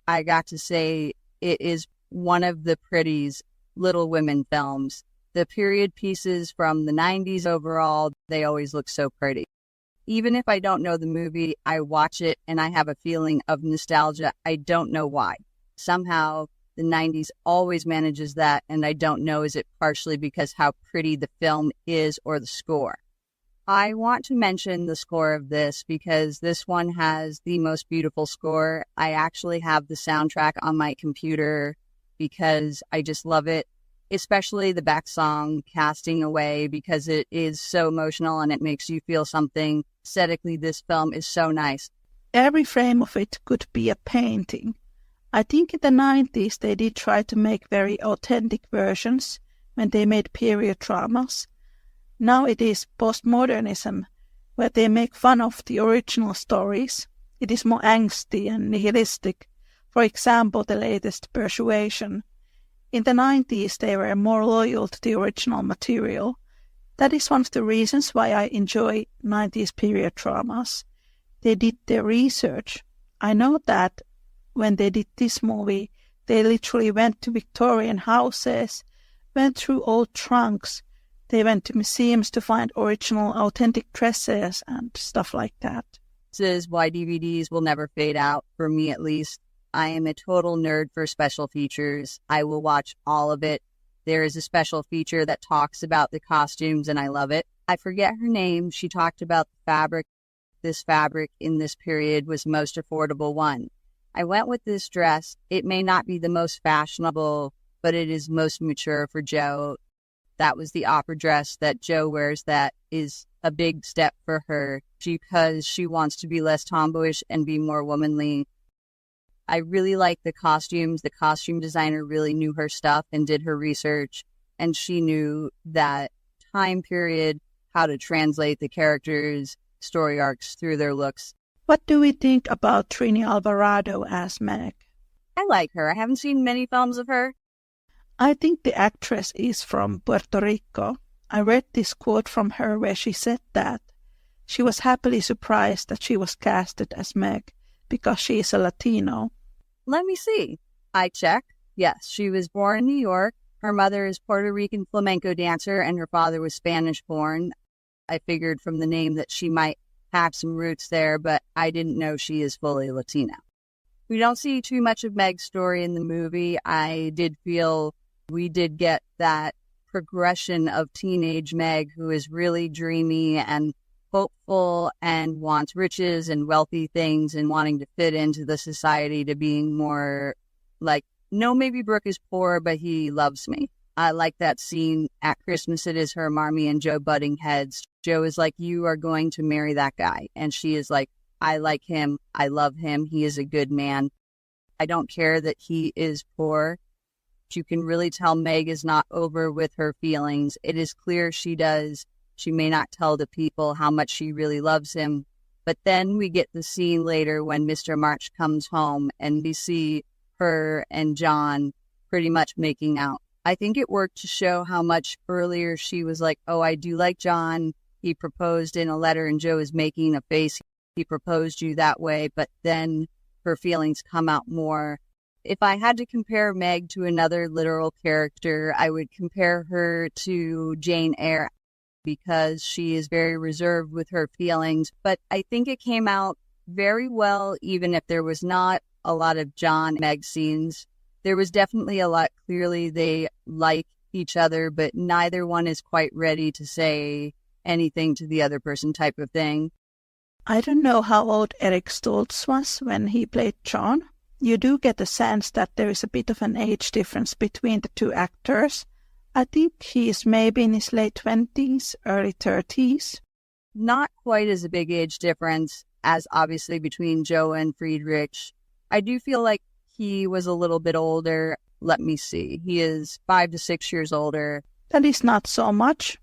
I got to say it is one of the prettiest Little Women films. The period pieces from the 90s overall, they always look so pretty. Even if I don't know the movie, I watch it and I have a feeling of nostalgia. I don't know why. Somehow the 90s always manages that, and I don't know, is it partially because how pretty the film is or the score? I want to mention the score of this because this one has the most beautiful score. I actually have the soundtrack on my computer because I just love it, especially the back song, Casting Away, because it is so emotional and it makes you feel something. Aesthetically, this film is so nice. Every frame of it could be a painting. I think in the 90s they did try to make very authentic versions when they made period dramas. Now it is postmodernism, where they make fun of the original stories. It is more angsty and nihilistic. For example, the latest Persuasion. In the 90s they were more loyal to the original material. That is one of the reasons why I enjoy 90s period dramas. They did their research. I know that when they did this movie, they literally went to Victorian houses, went through old trunks. They went to museums to find original, authentic dresses and stuff like that. This is why DVDs will never fade out, for me at least. I am a total nerd for special features. I will watch all of it. There is a special feature that talks about the costumes, and I love it. I forget her name. She talked about the fabric. This fabric in this period was the most affordable one. I went with this dress. It may not be the most fashionable, but it is most mature for Jo. That was the opera dress that Jo wears. That is a big step for her because she wants to be less tomboyish and be more womanly. I really like the costumes. The costume designer really knew her stuff and did her research, and she knew that time period, how to translate the characters' story arcs through their looks. What do we think about Trini Alvarado as Meg? I like her. I haven't seen many films of her. I think the actress is from Puerto Rico. I read this quote from her where she said that she was happily surprised that she was casted as Meg because she is a Latino. Let me see. I check. Yes, she was born in New York. Her mother is Puerto Rican flamenco dancer and her father was Spanish born. I figured from the name that she might have some roots there, but I didn't know she is fully Latina. We don't see too much of Meg's story in the movie. I did feel we did get that progression of teenage Meg, who is really dreamy and hopeful and wants riches and wealthy things and wanting to fit into the society, to being more like, no, maybe Brooke is poor, but he loves me. I like that scene at Christmas. It is her, Marmee, and Jo butting heads. Jo is like, you are going to marry that guy. And she is like, I like him. I love him. He is a good man. I don't care that he is poor. You can really tell Meg is not over with her feelings. It is clear she does. She may not tell the people how much she really loves him. But then we get the scene later when Mr. March comes home and we see her and John pretty much making out. I think it worked to show how much earlier she was like, oh, I do like John. He proposed in a letter and Jo is making a face. He proposed you that way. But then her feelings come out more. If I had to compare Meg to another literal character, I would compare her to Jane Eyre, because she is very reserved with her feelings. But I think it came out very well, even if there was not a lot of John and Meg scenes. There was definitely a lot. Clearly, they like each other, but neither one is quite ready to say anything to the other person type of thing. I don't know how old Eric Stoltz was when he played John. You do get a sense that there is a bit of an age difference between the two actors. I think he is maybe in his late 20s, early 30s. Not quite as a big age difference as obviously between Jo and Friedrich. I do feel like he was a little bit older. Let me see. He is 5 to 6 years older. That is not so much.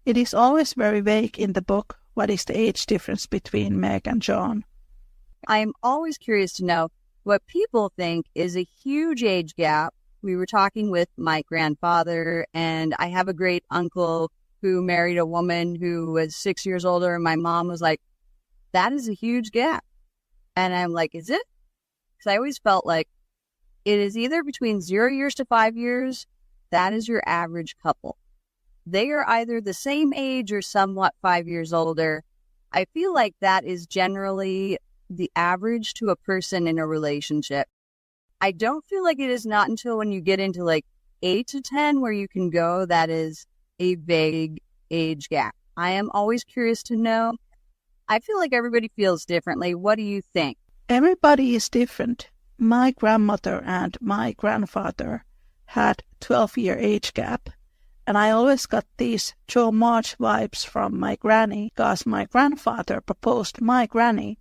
It is always very vague in the book what is the age difference between Meg and John. I am always curious to know what people think is a huge age gap. We were talking with my grandfather, and I have a great uncle who married a woman who was 6 years older, and my mom was like, that is a huge gap. And I'm like, is it? Because I always felt like It is either between 0 years to 5 years. That is your average couple. They are either the same age or somewhat 5 years older. I feel like that is generally the average to a person in a relationship. I don't feel like it is not until when you get into like 8 to 10 where you can go, that is a vague age gap. I am always curious to know. I feel like everybody feels differently. What do you think? Everybody is different. My grandmother and my grandfather had 12-year age gap, and I always got these Jo March vibes from my granny because my grandfather proposed my granny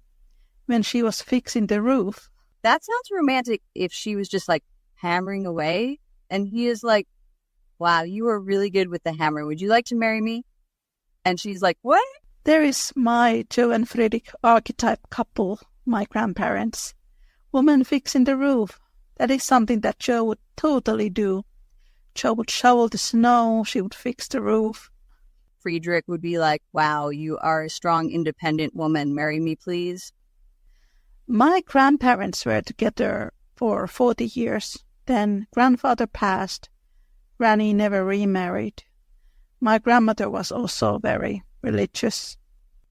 when she was fixing the roof. That sounds romantic if she was just like hammering away, and he is like, wow, you are really good with the hammer. Would you like to marry me? And she's like, what? There is my Jo and Friedrich archetype couple, my grandparents. Woman fixing the roof. That is something that Jo would totally do. Jo would shovel the snow, she would fix the roof. Friedrich would be like, wow, you are a strong, independent woman. Marry me, please. My grandparents were together for 40 years. Then grandfather passed. Granny never remarried. My grandmother was also very religious.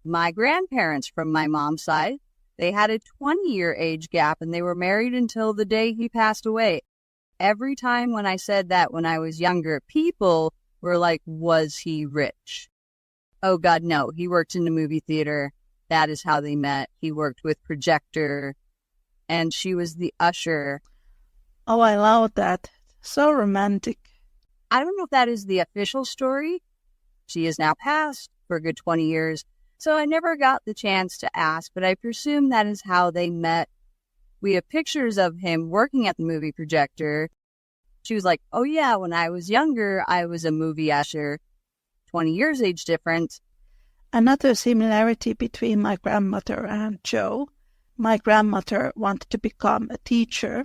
My grandparents from my mom's side, they had a 20-year age gap and they were married until the day he passed away. Every time when I said that when I was younger, people were like, was he rich? Oh God, no. He worked in the movie theater. That is how they met. He worked with projector and she was the usher. Oh, I love that. So romantic. I don't know if that is the official story. She is now passed for a good 20 years. So I never got the chance to ask, but I presume that is how they met. We have pictures of him working at the movie projector. She was like, oh yeah, when I was younger, I was a movie usher. 20 years age difference. Another similarity between my grandmother and Jo. My grandmother wanted to become a teacher.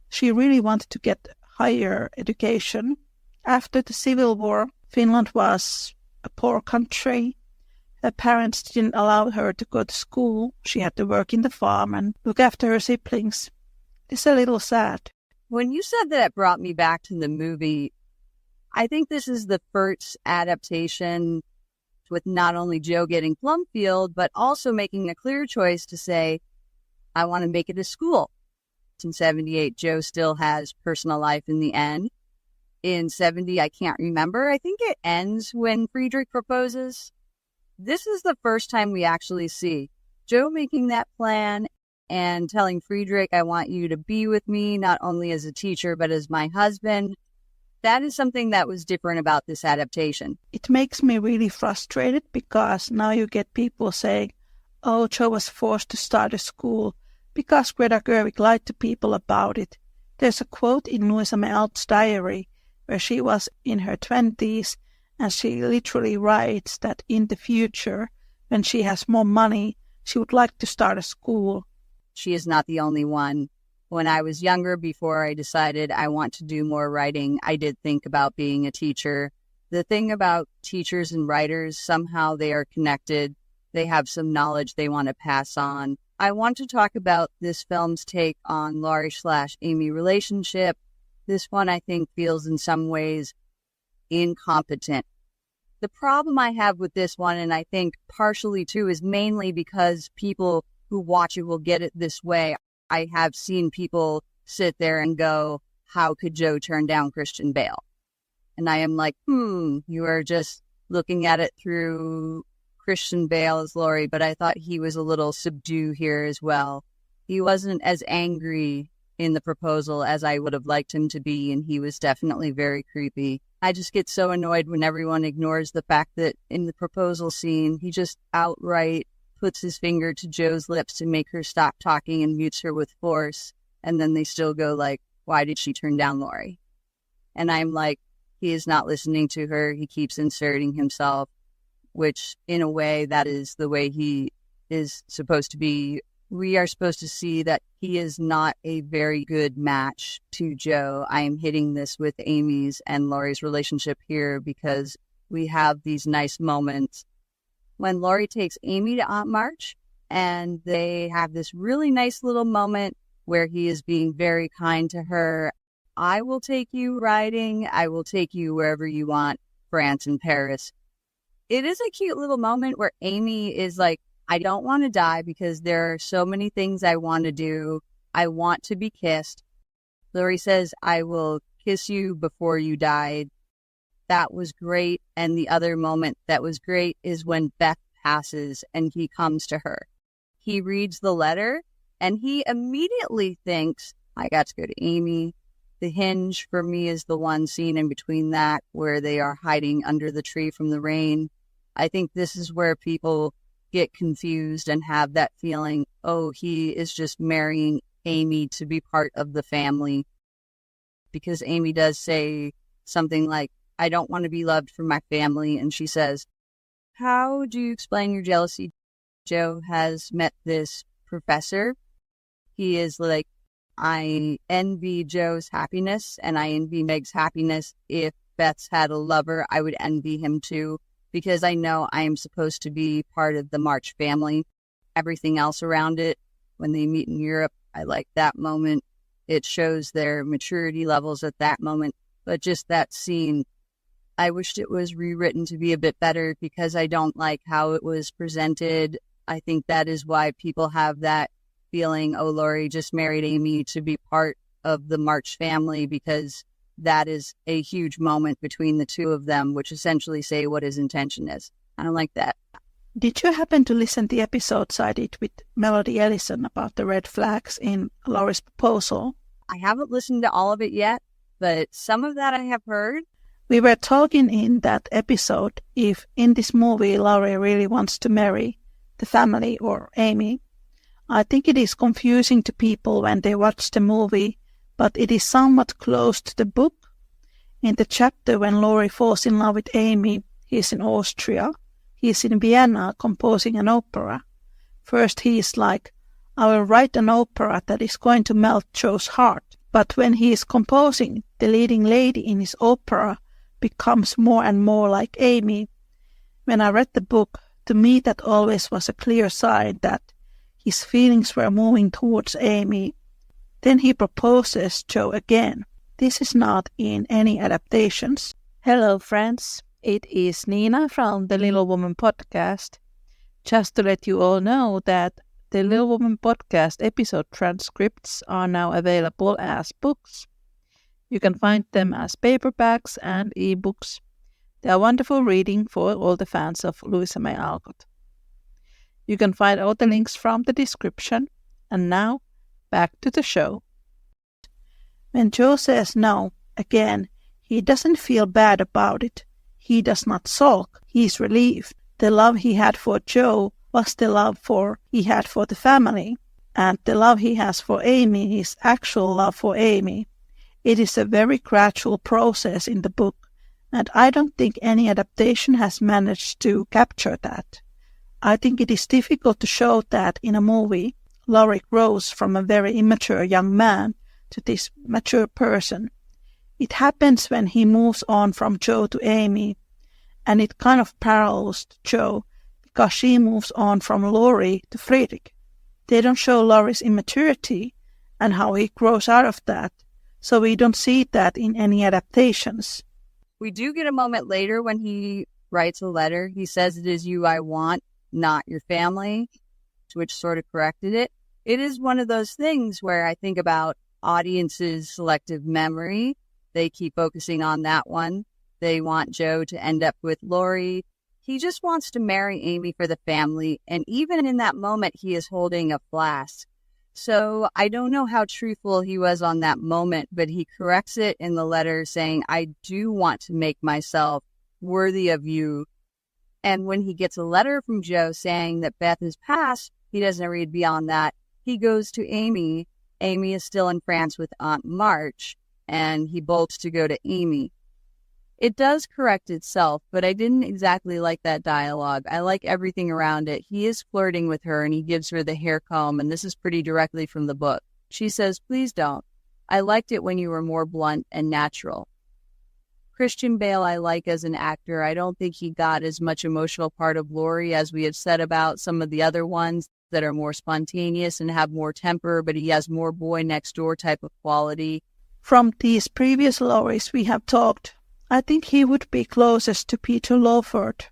She really wanted to get higher education. After the Civil War, Finland was a poor country. Her parents didn't allow her to go to school. She had to work in the farm and look after her siblings. It's a little sad. When you said that, it brought me back to the movie. I think this is the first adaptation with not only Jo getting Plumfield, but also making a clear choice to say, I want to make it a school. In 78, Jo still has personal life in the end. In 70, I can't remember. I think it ends when Friedrich proposes. This is the first time we actually see Jo making that plan and telling Friedrich, I want you to be with me, not only as a teacher, but as my husband. That is something that was different about this adaptation. It makes me really frustrated because now you get people saying, oh, Jo was forced to start a school because Greta Gerwig lied to people about it. There's a quote in Louisa May Alcott's diary where she was in her 20s and she literally writes that in the future, when she has more money, she would like to start a school. She is not the only one. When I was younger, before I decided I want to do more writing, I did think about being a teacher. The thing about teachers and writers, somehow they are connected. They have some knowledge they want to pass on. I want to talk about this film's take on Laurie/Amy relationship. This one, I think, feels in some ways incompetent. The problem I have with this one, and I think partially too, is mainly because people who watch it will get it this way. I have seen people sit there and go, how could Jo turn down Christian Bale? And I am like, you are just looking at it through Christian Bale as Laurie, but I thought he was a little subdued here as well. He wasn't as angry in the proposal as I would have liked him to be, and he was definitely very creepy. I just get so annoyed when everyone ignores the fact that in the proposal scene, he just outright puts his finger to Jo's lips to make her stop talking and mutes her with force. And then they still go like, why did she turn down Laurie? And I'm like, he is not listening to her. He keeps inserting himself, which in a way that is the way he is supposed to be. We are supposed to see that he is not a very good match to Jo. I am hitting this with Amy's and Laurie's relationship here because we have these nice moments when Laurie takes Amy to Aunt March and they have this really nice little moment where he is being very kind to her. I will take you riding. I will take you wherever you want, France and Paris. It is a cute little moment where Amy is like, I don't want to die because there are so many things I want to do. I want to be kissed. Laurie says, I will kiss you before you die. That was great. And the other moment that was great is when Beth passes and he comes to her. He reads the letter and he immediately thinks, I got to go to Amy. The hinge for me is the one scene in between that where they are hiding under the tree from the rain. I think this is where people get confused and have that feeling, oh, he is just marrying Amy to be part of the family. Because Amy does say something like, I don't want to be loved for my family. And she says, how do you explain your jealousy? Jo has met this professor. He is like, I envy Jo's happiness and I envy Meg's happiness. If Beth's had a lover, I would envy him too, because I know I am supposed to be part of the March family. Everything else around it, when they meet in Europe, I like that moment. It shows their maturity levels at that moment. But just that scene, I wished it was rewritten to be a bit better because I don't like how it was presented. I think that is why people have that feeling, oh, Laurie just married Amy to be part of the March family, because that is a huge moment between the two of them, which essentially say what his intention is. I don't like that. Did you happen to listen to the episodes I did with Melody Ellison about the red flags in Laurie's proposal? I haven't listened to all of it yet, but some of that I have heard. We were talking in that episode if in this movie Laurie really wants to marry the family or Amy. I think it is confusing to people when they watch the movie, but it is somewhat close to the book. In the chapter when Laurie falls in love with Amy, he is in Austria. He is in Vienna composing an opera. First he is like, I will write an opera that is going to melt Jo's heart. But when he is composing, the leading lady in his opera becomes more and more like Amy. When I read the book, to me that always was a clear sign that his feelings were moving towards Amy. Then he proposes Jo again. This is not in any adaptations. Hello friends, it is Niina from the Little Woman podcast. Just to let you all know that the Little Woman podcast episode transcripts are now available as books. You can find them as paperbacks and ebooks. They are wonderful reading for all the fans of Louisa May Alcott. You can find all the links from the description. And now, back to the show. When Jo says no, again, he doesn't feel bad about it. He does not sulk. He is relieved. The love he had for Jo was the love he had for the family. And the love he has for Amy is actual love for Amy. It is a very gradual process in the book, and I don't think any adaptation has managed to capture that. I think it is difficult to show that in a movie. Laurie grows from a very immature young man to this mature person. It happens when he moves on from Jo to Amy, and it kind of parallels Jo because she moves on from Laurie to Friedrich. They don't show Laurie's immaturity and how he grows out of that, so we don't see that in any adaptations. We do get a moment later when he writes a letter. He says, it is you I want, not your family, which sort of corrected it. It is one of those things where I think about audiences' selective memory. They keep focusing on that one. They want Jo to end up with Laurie. He just wants to marry Amy for the family. And even in that moment, he is holding a flask. So I don't know how truthful he was on that moment, but he corrects it in the letter saying, I do want to make myself worthy of you. And when he gets a letter from Jo saying that Beth has passed, he doesn't read beyond that. He goes to Amy. Amy is still in France with Aunt March, and he bolts to go to Amy. It does correct itself, but I didn't exactly like that dialogue. I like everything around it. He is flirting with her, and he gives her the hair comb, and this is pretty directly from the book. She says, please don't. I liked it when you were more blunt and natural. Christian Bale I like as an actor. I don't think he got as much emotional part of Laurie as we had said about some of the other ones. that are more spontaneous and have more temper, but he has more boy next door type of quality. From these previous Lauries we have talked, I think he would be closest to Peter Lawford.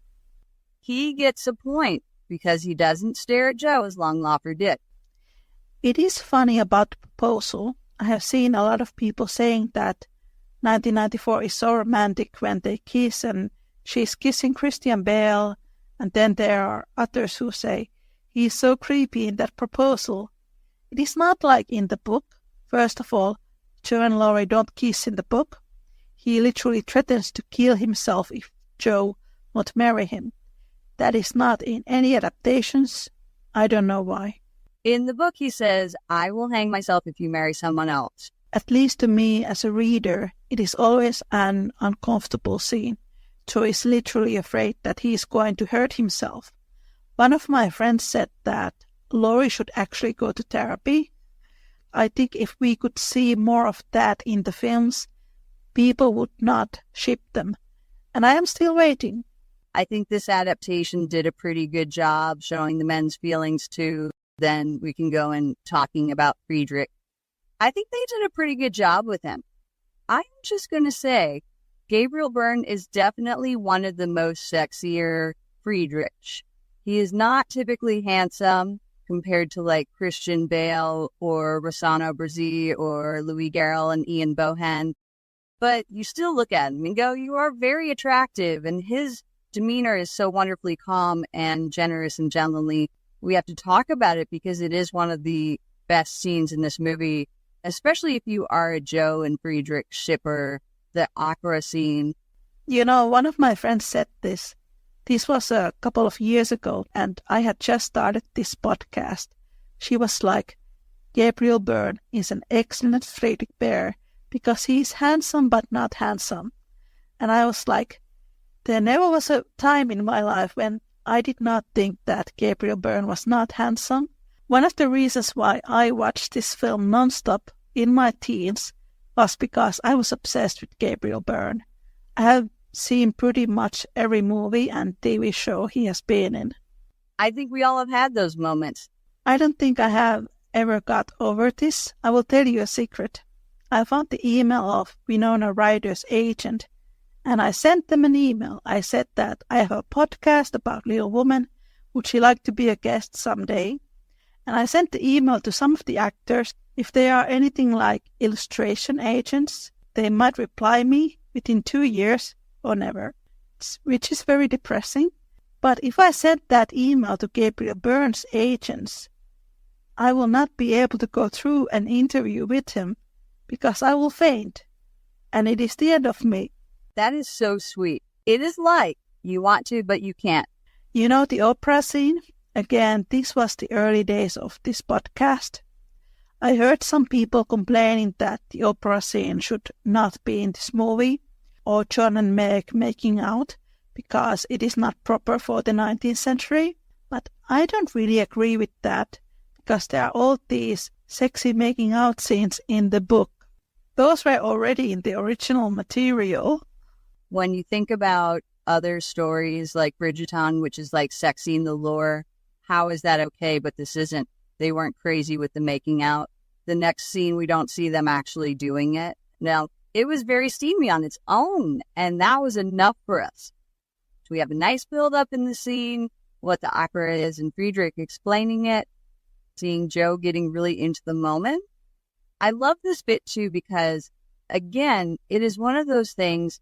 He gets a point because he doesn't stare at Jo as Longlaugher did. It is funny about the proposal. I have seen a lot of people saying that 1994 is so romantic when they kiss and she's kissing Christian Bale, and then there are others who say he's so creepy in that proposal. It is not like in the book. First of all, Jo and Laurie don't kiss in the book. He literally threatens to kill himself if Jo won't marry him. That is not in any adaptations. I don't know why. In the book, he says, I will hang myself if you marry someone else. At least to me as a reader, it is always an uncomfortable scene. Jo is literally afraid that he is going to hurt himself. One of my friends said that Laurie should actually go to therapy. I think if we could see more of that in the films, people would not ship them. And I am still waiting. I think this adaptation did a pretty good job showing the men's feelings too. Then we can go in talking about Friedrich. I think they did a pretty good job with him. I'm just going to say, Gabriel Byrne is definitely one of the most sexier Friedrich. He is not typically handsome compared to like Christian Bale or Rossano Brazzi or Louis Garrel and Ian Bohan. But you still look at him and go, you are very attractive. And his demeanor is so wonderfully calm and generous and gentlemanly. We have to talk about it because it is one of the best scenes in this movie, especially if you are a Jo and Friedrich shipper, the opera scene. You know, one of my friends said this. This was a couple of years ago, and I had just started this podcast. She was like, Gabriel Byrne is an excellent Friedrich Bear because he is handsome but not handsome. And I was like, there never was a time in my life when I did not think that Gabriel Byrne was not handsome. One of the reasons why I watched this film nonstop in my teens was because I was obsessed with Gabriel Byrne. I have seen pretty much every movie and TV show he has been in. I think we all have had those moments. I don't think I have ever got over this. I will tell you a secret. I found the email of Winona Ryder's agent, and I sent them an email. I said that I have a podcast about Little Woman. Would she like to be a guest someday? And I sent the email to some of the actors. If they are anything like illustration agents, they might reply me within 2 years or never, which is very depressing. But if I send that email to Gabriel Byrne's agents, I will not be able to go through an interview with him because I will faint. And it is the end of me. That is so sweet. It is like you want to, but you can't. You know the opera scene? Again, this was the early days of this podcast. I heard some people complaining that the opera scene should not be in this movie, or John and Meg making out, because it is not proper for the 19th century. But I don't really agree with that, because there are all these sexy making out scenes in the book. Those were already in the original material. When you think about other stories like Bridgerton, which is like sexy in the lore, how is that okay? But this isn't. They weren't crazy with the making out. The next scene, we don't see them actually doing it. Now, it was very steamy on its own, and that was enough for us. So we have a nice build-up in the scene, what the opera is, and Friedrich explaining it, seeing Jo getting really into the moment. I love this bit, too, because, again, it is one of those things,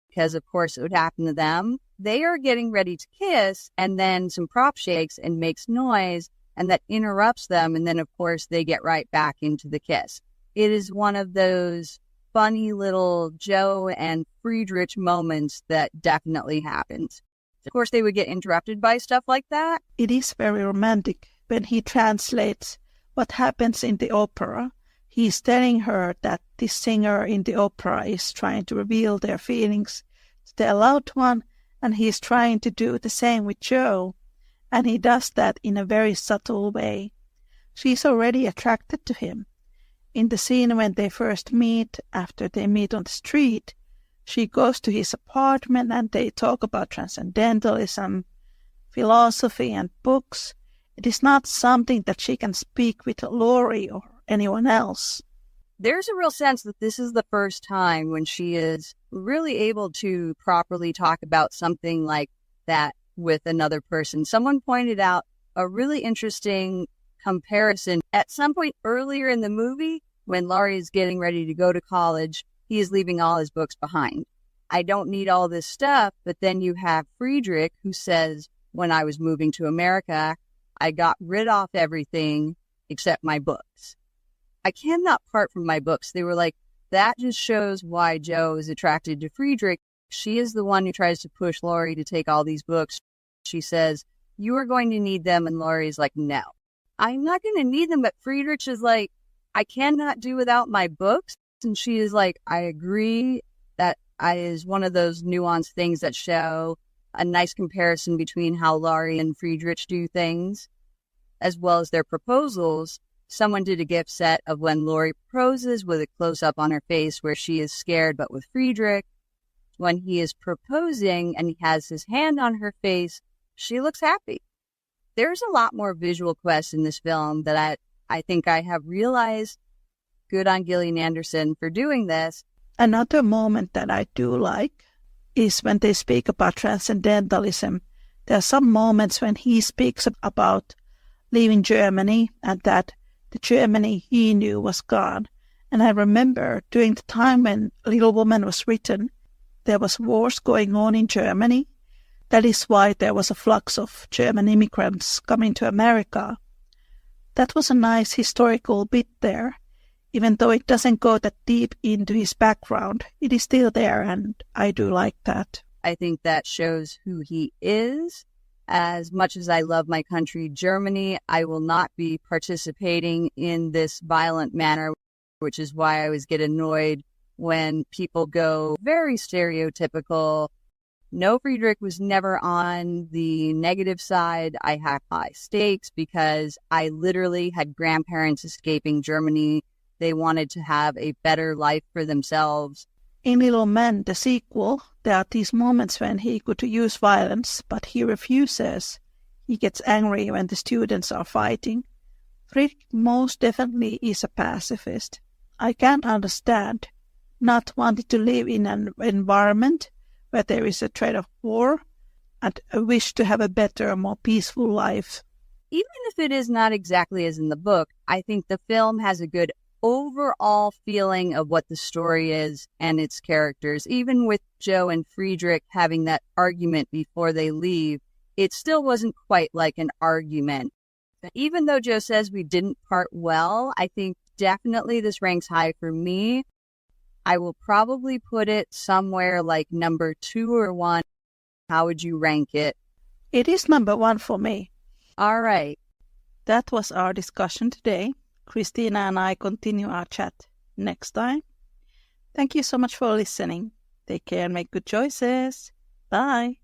because, of course, it would happen to them. They are getting ready to kiss, and then some prop shakes and makes noise, and that interrupts them, and then, of course, they get right back into the kiss. It is one of those funny little Jo and Friedrich moments that definitely happens. Of course, they would get interrupted by stuff like that. It is very romantic when he translates what happens in the opera. He's telling her that this singer in the opera is trying to reveal their feelings to their loved one, and he's trying to do the same with Jo. And he does that in a very subtle way. She's already attracted to him. In the scene when they first meet, after they meet on the street, she goes to his apartment and they talk about transcendentalism, philosophy and books. It is not something that she can speak with Laurie or anyone else. There's a real sense that this is the first time when she is really able to properly talk about something like that with another person. Someone pointed out a really interesting comparison. At some point earlier in the movie, when Laurie is getting ready to go to college, he is leaving all his books behind. I don't need all this stuff, but then you have Friedrich who says, when I was moving to America, I got rid of everything except my books. I cannot part from my books. They were like, that just shows why Jo is attracted to Friedrich. She is the one who tries to push Laurie to take all these books. She says, you are going to need them. And Laurie's like, no, I'm not going to need them. But Friedrich is like, I cannot do without my books. And she is like, I agree. That is one of those nuanced things that show a nice comparison between how Laurie and Friedrich do things, as well as their proposals. Someone did a gift set of when Laurie proposes with a close-up on her face where she is scared, but with Friedrich, when he is proposing and he has his hand on her face, she looks happy. There's a lot more visual quests in this film that I think I have realized. Good on Gillian Anderson for doing this. Another moment that I do like is when they speak about transcendentalism. There are some moments when he speaks about leaving Germany and that the Germany he knew was gone. And I remember during the time when Little Woman was written, there was wars going on in Germany. That is why there was a flux of German immigrants coming to America. That was a nice historical bit there. Even though it doesn't go that deep into his background, it is still there, and I do like that. I think that shows who he is. As much as I love my country, Germany, I will not be participating in this violent manner, which is why I always get annoyed when people go very stereotypical. No, Friedrich was never on the negative side. I have high stakes because I literally had grandparents escaping Germany. They wanted to have a better life for themselves. In Little Men, the sequel, there are these moments when he could use violence, but he refuses. He gets angry when the students are fighting. Friedrich most definitely is a pacifist. I can't understand not wanting to live in an environment where there is a threat of war and a wish to have a better, more peaceful life. Even if it is not exactly as in the book, I think the film has a good overall feeling of what the story is and its characters. Even with Jo and Friedrich having that argument before they leave, it still wasn't quite like an argument. But even though Jo says we didn't part well, I think definitely this ranks high for me. I will probably put it somewhere like number 2 or 1. How would you rank it? It is number 1 for me. All right. That was our discussion today. Christina and I continue our chat next time. Thank you so much for listening. Take care and make good choices. Bye.